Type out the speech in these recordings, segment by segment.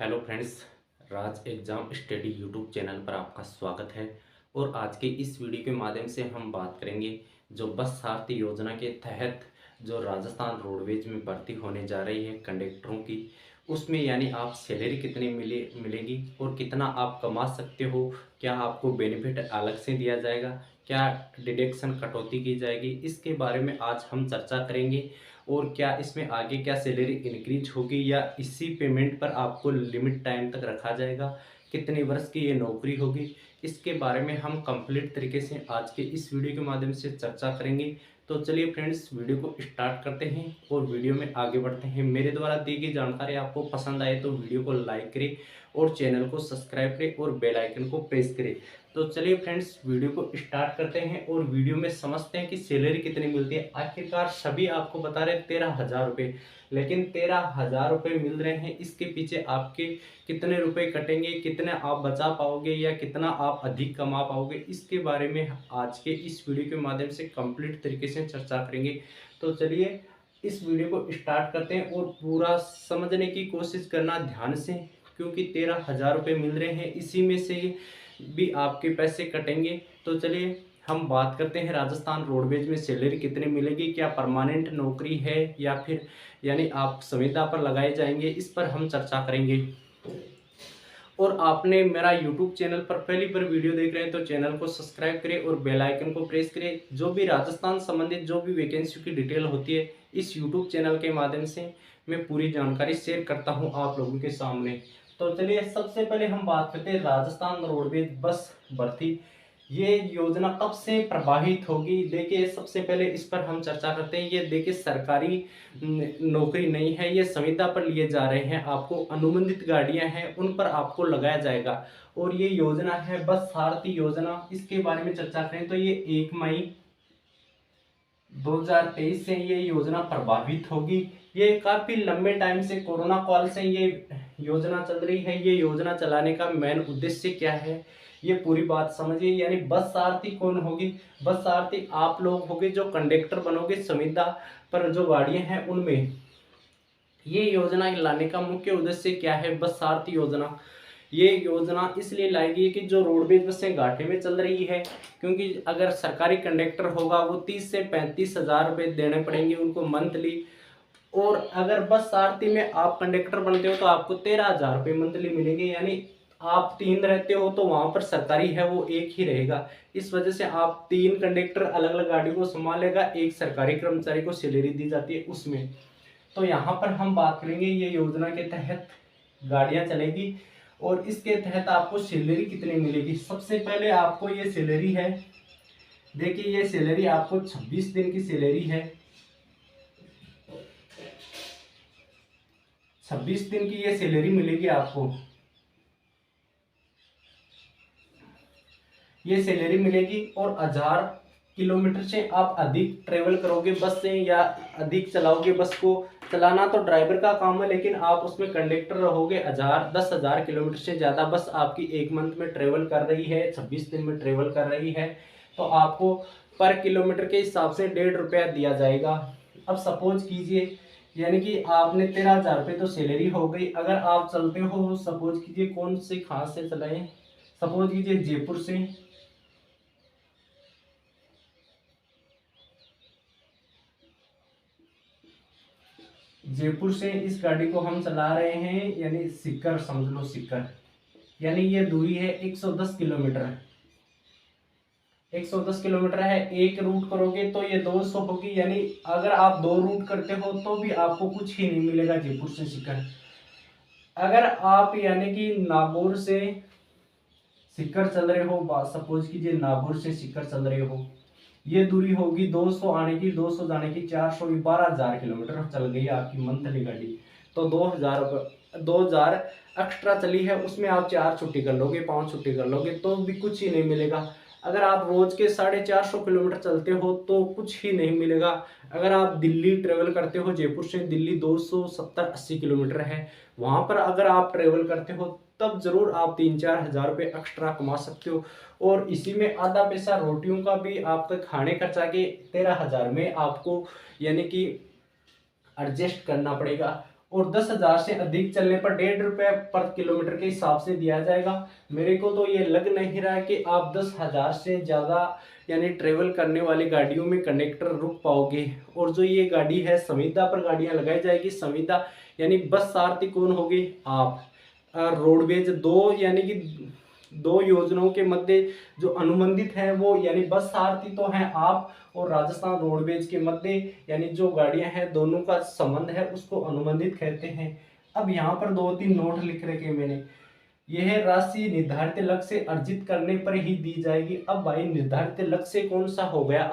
Hello friends, राज exam study YouTube channel पर आपका स्वागत है। और आज के इस वीडियो के माध्यम से हम बात करेंगे जो बस सारथी योजना के तहत जो राजस्थान रोडवेज में भर्ती होने जा रही है कंडक्टरों की, उसमें यानी आप सैलरी कितनी मिलेगी और कितना आप कमा सकते हो, क्या आपको बेनिफिट अलग से दिया जाएगा, क्या डिडक्शन कटौती की जाएगी, इसके बारे में आज हम चर्चा करेंगे। और क्या इसमें आगे क्या सैलरी इंक्रीज होगी या इसी पेमेंट पर आपको लिमिट टाइम तक रखा जाएगा, कितने वर्ष की ये नौकरी होगी, इसके बारे में हम कंप्लीट तरीके से आज के इस वीडियो के माध्यम से चर्चा करेंगे। तो चलिए फ्रेंड्स, वीडियो को स्टार्ट करते हैं और वीडियो में आगे बढ़ते हैं। मेरे द्वारा दी गई जानकारी आपको पसंद आए तो वीडियो को लाइक करें और चैनल को सब्सक्राइब करें और बेल आइकन को प्रेस करें। तो चलिए फ्रेंड्स, वीडियो को स्टार्ट करते हैं और वीडियो में समझते हैं कि सैलरी कितनी मिलती है। आखिरकार सभी आपको बता रहे 13,000 रुपये, लेकिन 13,000 रुपये मिल रहे हैं, इसके पीछे आपके कितने रुपए कटेंगे, कितने आप बचा पाओगे या कितना आप अधिक कमा पाओगे, इसके बारे में आज के इस वीडियो के माध्यम से कंप्लीट तरीके से चर्चा करेंगे। तो चलिए इस वीडियो को स्टार्ट करते हैं और पूरा समझने की कोशिश करना ध्यान से, क्योंकि 13,000 रुपये मिल रहे हैं, इसी में से भी आपके पैसे कटेंगे। तो चलिए हम बात करते हैं राजस्थान रोडवेज में सैलरी कितनी मिलेगी, क्या परमानेंट नौकरी है या फिर यानी आप संविदा पर लगाए जाएंगे, इस पर हम चर्चा करेंगे। और आपने मेरा यूट्यूब चैनल पर पहली बार वीडियो देख रहे हैं तो चैनल को सब्सक्राइब करें और बेल आइकन को प्रेस करें। जो भी राजस्थान संबंधित जो भी वैकेंसी की डिटेल होती है, इस यूट्यूब चैनल के माध्यम से मैं पूरी जानकारी शेयर करता हूं आप लोगों के सामने। तो चलिए सबसे पहले हम बात करते हैं राजस्थान रोडवेज बस भर्ती, ये योजना कब से प्रभावित होगी। देखिए सबसे पहले इस पर हम चर्चा करते हैं। ये देखिए सरकारी नौकरी नहीं है, ये संविदा पर लिए जा रहे हैं, आपको अनुबंधित गाड़ियां हैं उन पर आपको लगाया जाएगा। और ये योजना है बस सारथी योजना, इसके बारे में चर्चा करें तो ये 1 मई 2023 से ये योजना प्रभावित होगी। ये काफी लंबे टाइम से कोरोना काल से ये योजना चल रही है। ये योजना चलाने का मेन उद्देश्य क्या है, ये पूरी बात समझिए। यानी बस सारथी कौन होगी, बस सारथी आप लोग होगे जो कंडक्टर बनोगे संविदा पर जो गाड़ियां हैं उनमें। ये योजना लाने का मुख्य उद्देश्य क्या है, बस सारथी योजना ये योजना इसलिए लाई गई है कि जो रोडवेज बसें घाटे में चल रही है, क्योंकि अगर सरकारी कंडक्टर होगा वो 30 से 35,000 रुपये देने पड़ेंगे उनको मंथली। और अगर बस सारथी में आप कंडक्टर बनते हो तो आपको 13,000 रुपये मंथली मिलेंगे। यानी आप 3 रहते हो तो वहां पर सरकारी है वो एक ही रहेगा। इस वजह से आप 3 कंडक्टर अलग अलग गाड़ी को संभालेगा, एक सरकारी कर्मचारी को सैलरी दी जाती है उसमें। तो यहाँ पर हम बात करेंगे ये योजना के तहत गाड़ियां चलेगी और इसके तहत आपको सैलरी कितनी मिलेगी। सबसे पहले आपको ये सैलरी है, देखिए ये सैलरी आपको 26 दिन की सैलरी है। 26 दिन की ये सैलरी मिलेगी आपको, ये सैलरी मिलेगी। और 1000 किलोमीटर से आप अधिक ट्रेवल करोगे बस से या अधिक चलाओगे बस को, चलाना तो ड्राइवर का काम है लेकिन आप उसमें कंडक्टर रहोगे। 10,000 किलोमीटर से ज़्यादा बस आपकी एक मंथ में ट्रेवल कर रही है, 26 दिन में ट्रेवल कर रही है, तो आपको पर किलोमीटर के हिसाब से 1.5 रुपया दिया जाएगा। अब सपोज कीजिए यानी कि आपने 13,000 रुपये तो सैलरी हो गई। अगर आप चलते हो सपोज कीजिए कौन से खास से चलाएं, सपोज कीजिए जयपुर से, जयपुर से इस गाड़ी को हम चला रहे हैं, यानी सीकर समझ लो, सीकर यानी ये दूरी है 110 किलोमीटर, 110 किलोमीटर है। एक रूट करोगे तो ये 200 होगी, यानी अगर आप 2 रूट करते हो तो भी आपको कुछ ही नहीं मिलेगा जयपुर से सीकर। अगर आप यानी कि नागौर से सीकर चल रहे हो, सपोज कीजिए नागौर से सीकर चल रहे हो, ये दूरी होगी 200 आने की 200 जाने की, 400 12,000 किलोमीटर चल गई आपकी मंथली गाड़ी। तो 2,000 एक्स्ट्रा चली है, उसमें आप 4 छुट्टी कर लोगे, 5 छुट्टी कर लोगे तो भी कुछ ही नहीं मिलेगा। अगर आप रोज के 450 किलोमीटर चलते हो तो कुछ ही नहीं मिलेगा। अगर आप दिल्ली ट्रेवल करते हो, जयपुर से दिल्ली 270-80 किलोमीटर है, वहां पर अगर आप ट्रेवल करते हो तब जरूर आप 3-4 हजार रुपये एक्स्ट्रा कमा सकते हो। और इसी में आधा पैसा रोटियों का भी आपका खाने खर्चा के 13,000 में आपको यानी कि एडजस्ट करना पड़ेगा। और 10,000 से अधिक चलने पर 1.5 रुपये पर किलोमीटर के हिसाब से दिया जाएगा। मेरे को तो ये लग नहीं रहा है कि आप 10,000 से ज़्यादा यानी ट्रेवल करने वाली गाड़ियों में कंडक्टर रुक पाओगे। और जो ये गाड़ी है संविदा पर गाड़ियां लगाई जाएगी। संविदा यानी बस सारथी कौन होगी? आप। रोडवेज दो यानी कि दो योजनाओं के मध्य जो अनुबंधित है वो यानी बस सारथी तो हैं आप, और राजस्थान रोडवेज के मध्य यानी जो गाड़ियां हैं दोनों का संबंध है उसको अनुबंधित कहते हैं। अब यहाँ पर 2-3 नोट लिख रखे मैंने। यह राशि निर्धारित लक्ष्य से अर्जित करने पर ही दी जाएगी। अब भाई निर्धारित लक्ष्य कौन सा हो गया?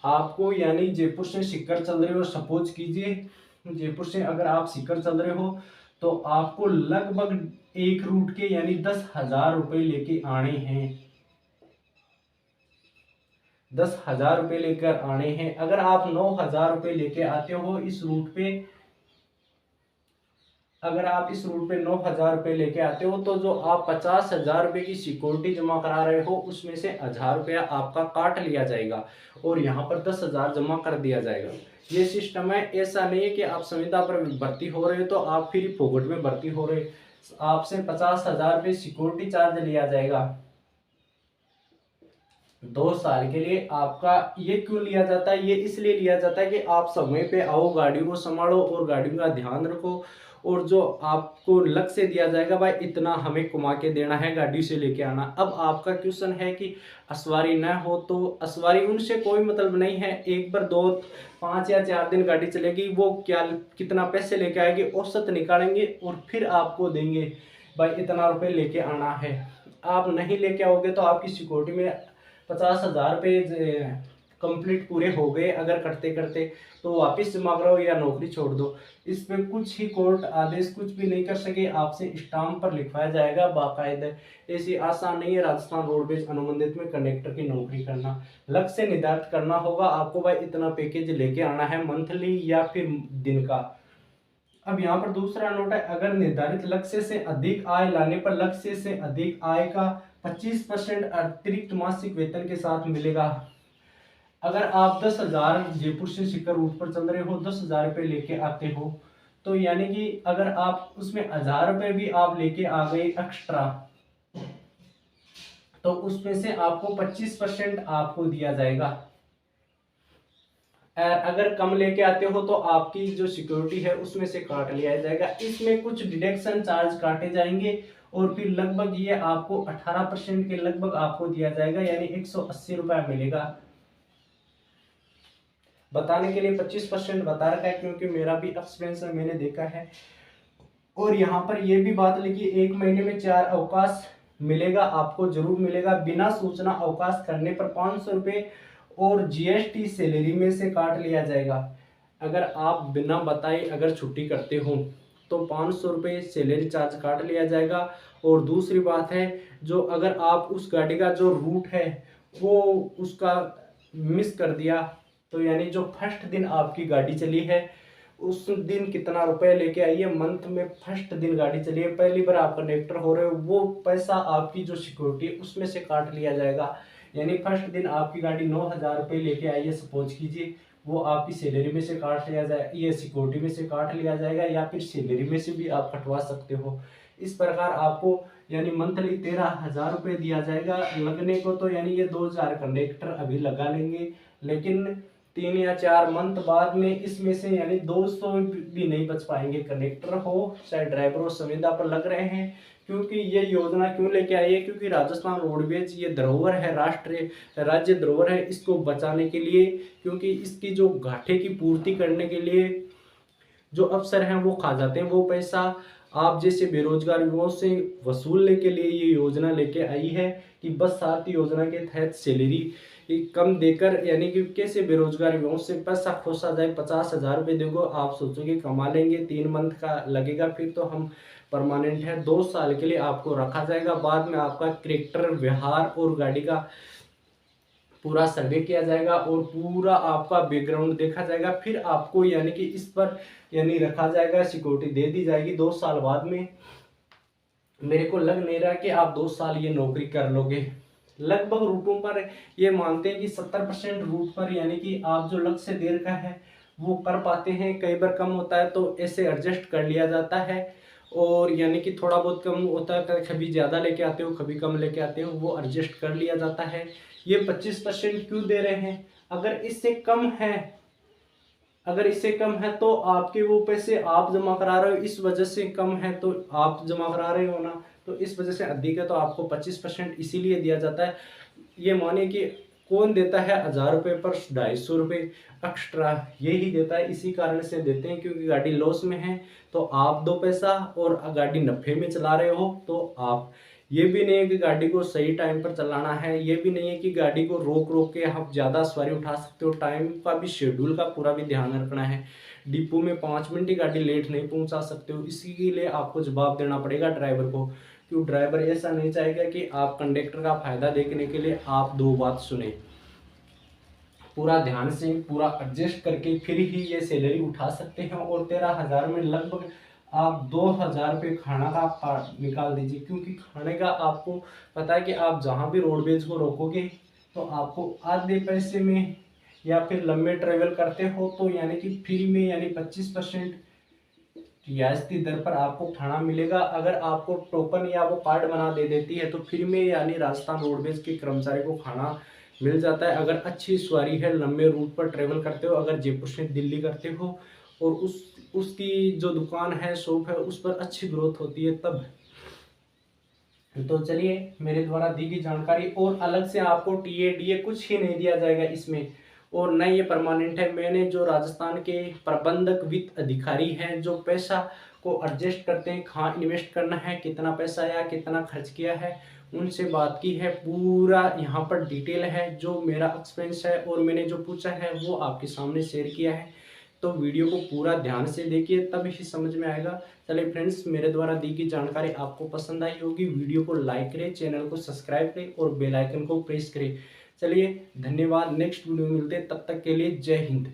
आपको यानी जयपुर से सीकर चल रहे हो, सपोज कीजिए जयपुर से अगर आप सीकर चल रहे हो तो आपको लगभग एक रूट के यानी 10,000 रुपये लेके आने हैं। 10,000 रुपये लेकर आने हैं। अगर आप 9,000 रुपये लेके आते हो इस रूट पे, अगर आप इस रूट पे 9,000 रुपये लेके आते हो तो जो आप 50,000 रुपये की सिक्योरिटी जमा करा रहे हो उसमें से 1,000 रुपया आपका काट लिया जाएगा और यहाँ पर 10,000 जमा कर दिया जाएगा। ये सिस्टम है। ऐसा नहीं है कि आप संविदा पर भर्ती हो रहे हो तो आप फिर फोकट में भर्ती हो रहे, आपसे 50,000 रुपये सिक्योरिटी चार्ज लिया जाएगा 2 साल के लिए आपका। ये क्यों लिया जाता है? ये इसलिए लिया जाता है कि आप समय पे आओ, गाड़ी को संभालो और गाड़ी का ध्यान रखो, और जो आपको लक्ष्य दिया जाएगा भाई इतना हमें कमा के देना है, गाड़ी से लेके आना। अब आपका क्वेश्चन है कि असवारी न हो तो असवारी, उनसे कोई मतलब नहीं है। एक बार 2, 5 या 4 दिन गाड़ी चलेगी, वो क्या कितना पैसे लेके आएगी औसत निकालेंगे और फिर आपको देंगे भाई इतना रुपये लेके आना है। आप नहीं लेके आओगे तो आपकी सिक्योरिटी में 50,000 रुपये कंप्लीट पूरे हो गए अगर करते करते, तो वापस जमा कराओ या नौकरी छोड़ दो। इस पे कुछ ही कोर्ट आदेश कुछ भी नहीं कर सके, आपसे स्टाम्प पर लिखवाया जाएगा बाकायदा। ऐसी आसान नहीं है राजस्थान रोडवेज अनुबंधित में कंडक्टर की नौकरी करना। लक्ष्य निर्धारित करना होगा आपको भाई इतना पैकेज लेके आना है मंथली या फिर दिन का। अब यहाँ पर दूसरा नोट है, अगर निर्धारित लक्ष्य से अधिक आय लाने पर लक्ष्य से अधिक आय का 25% अतिरिक्त मासिक वेतन के साथ मिलेगा। अगर आप 10,000 जयपुर से सीकर रूट पर चल रहे हो, 10,000 रुपये लेके आते हो तो यानी कि अगर आप उसमें 1,000 रुपये भी आप लेके आ गए एक्स्ट्रा तो उसमें से आपको 25% आपको दिया जाएगा। अगर कम लेके आते हो तो आपकी जो सिक्योरिटी है उसमें से काट लिया जाएगा। इसमें कुछ डिडक्शन चार्ज काटे जाएंगे और फिर लगभग ये आपको 18% के लगभग आपको दिया जाएगा, यानी 180 रुपया मिलेगा। बताने के लिए 25% बता रखा है क्योंकि मेरा भी एक्सपीरियंस है, मैंने देखा है। और यहाँ पर यह भी बात लिखी, 1 महीने में 4 अवकाश मिलेगा, आपको जरूर मिलेगा। बिना सूचना अवकाश करने पर 500 रुपये और जीएसटी सैलरी में से काट लिया जाएगा। अगर आप बिना बताए अगर छुट्टी करते हो तो 500 रुपये सैलरी चार्ज काट लिया जाएगा। और दूसरी बात है, जो अगर आप उस गाड़ी का जो रूट है वो उसका मिस कर दिया तो यानी जो फर्स्ट दिन आपकी गाड़ी चली है उस दिन कितना रुपए लेके आइए, मंथ में फर्स्ट दिन गाड़ी चली है, पहली बार आप कंडक्टर हो रहे हो, वो पैसा आपकी जो सिक्योरिटी है उसमें से काट लिया जाएगा। यानी फर्स्ट दिन आपकी गाड़ी 9,000 रुपये लेके आई है सपोज कीजिए, वो आपकी सैलरी में से काट लिया जाए, ये सिक्योरिटी में से काट लिया जाएगा या फिर सैलरी में से भी आप कटवा सकते हो। इस प्रकार आपको यानी मंथली 13,000 रुपये दिया जाएगा लगने को। तो यानी ये 2,000 कंडक्टर अभी लगा लेंगे, लेकिन 3 या 4 मंथ बाद में इसमें से यानी 200 भी नहीं बच पाएंगे। कंडक्टर हो चाहे ड्राइवर हो संविदा पर लग रहे हैं। क्योंकि ये योजना क्यों लेके आई है? क्योंकि राजस्थान रोडवेज ये धरोहर है, राष्ट्रीय राज्य धरोहर है, इसको बचाने के लिए, क्योंकि इसकी जो घाटे की पूर्ति करने के लिए जो अफसर हैं वो खा जाते हैं, वो पैसा आप जैसे बेरोजगार युवाओं से वसूलने के लिए ये योजना लेके आई है कि बस सारथी योजना के तहत सैलरी कम देकर यानी कि कैसे बेरोजगार युवाओं से पैसा खोसा जाए। 50,000 रुपये देखो, आप सोचोगे कमा लेंगे, 3 मंथ का लगेगा, फिर तो हम परमानेंट है, 2 साल के लिए आपको रखा जाएगा। बाद में आपका कैरेक्टर, व्यवहार और गाड़ी का पूरा सर्वे किया जाएगा और पूरा आपका बैकग्राउंड देखा जाएगा, फिर आपको यानी कि इस पर यानी रखा जाएगा, सिक्योरिटी दे दी जाएगी 2 साल बाद में। मेरे को लग नहीं रहा कि आप 2 साल ये नौकरी कर लोगे। लगभग रूटों पर ये मानते हैं कि 70% रूट पर यानी कि आप जो लक्ष्य दे रखा है वो कर पाते हैं। कई बार कम होता है तो ऐसे एडजस्ट कर लिया जाता है, और यानी कि थोड़ा बहुत कम होता है, कभी ज़्यादा लेके आते हो कभी कम लेके आते हो, वो एडजस्ट कर लिया जाता है। ये 25% क्यों दे रहे हैं? अगर इससे कम है तो आपके वो पैसे आप जमा करा रहे हो, इस वजह से कम है तो आप जमा करा रहे हो ना, तो इस वजह से अधिक है तो आपको 25% इसीलिए दिया जाता है। ये मानिए कि कौन देता है 1000 रुपये पर 250 रुपये एक्स्ट्रा, यही देता है, इसी कारण से देते हैं क्योंकि गाड़ी लॉस में है तो आप दो पैसा, और गाड़ी नफ़े में चला रहे हो तो आप। ये भी नहीं है कि गाड़ी को सही टाइम पर चलाना है, ये भी नहीं है कि गाड़ी को रोक रोक के आप ज़्यादा सवारी उठा सकते हो, टाइम का भी, शेड्यूल का पूरा भी ध्यान रखना है। डिपो में 5 मिनट ही गाड़ी लेट नहीं पहुंचा सकते हो, इसी के लिए आपको जवाब देना पड़ेगा ड्राइवर को। क्यों ड्राइवर ऐसा नहीं चाहेगा कि आप कंडक्टर का फायदा देखने के लिए आप दो बात सुने। पूरा ध्यान से पूरा एडजस्ट करके फिर ही ये सैलरी उठा सकते हैं। और 13,000 में लगभग आप 2,000 रुपये खाना का निकाल दीजिए, क्योंकि खाने का आपको पता है कि आप जहाँ भी रोडवेज को रोकोगे तो आपको आधे पैसे में, या फिर लंबे ट्रेवल करते हो तो यानी कि फ्री में, यानी 25% रियायती दर पर आपको खाना मिलेगा। अगर आपको टोकन या वो कार्ड बना दे देती है तो फ्री में, यानी राजस्थान रोडवेज के कर्मचारी को खाना मिल जाता है। अगर अच्छी सवारी है, लंबे रूट पर ट्रेवल करते हो, अगर जयपुर से दिल्ली करते हो और उसकी जो दुकान है, शॉप है, उस पर अच्छी ग्रोथ होती है तब। तो चलिए, मेरे द्वारा दी गई जानकारी, और अलग से आपको टीए डीए कुछ ही नहीं दिया जाएगा इसमें, और न ये परमानेंट है। मैंने जो राजस्थान के प्रबंधक वित्त अधिकारी हैं जो पैसा को एडजस्ट करते हैं, कहाँ इन्वेस्ट करना है, कितना पैसा आया, कितना खर्च किया है, उनसे बात की है। पूरा यहाँ पर डिटेल है, जो मेरा एक्सपेंस है और मैंने जो पूछा है वो आपके सामने शेयर किया है। तो वीडियो को पूरा ध्यान से देखिए, तब ही समझ में आएगा। चलिए फ्रेंड्स, मेरे द्वारा दी गई जानकारी आपको पसंद आई होगी, वीडियो को लाइक करें, चैनल को सब्सक्राइब करें और बेल आइकन को प्रेस करें। चलिए धन्यवाद, नेक्स्ट वीडियो में मिलते हैं, तब तक के लिए जय हिंद।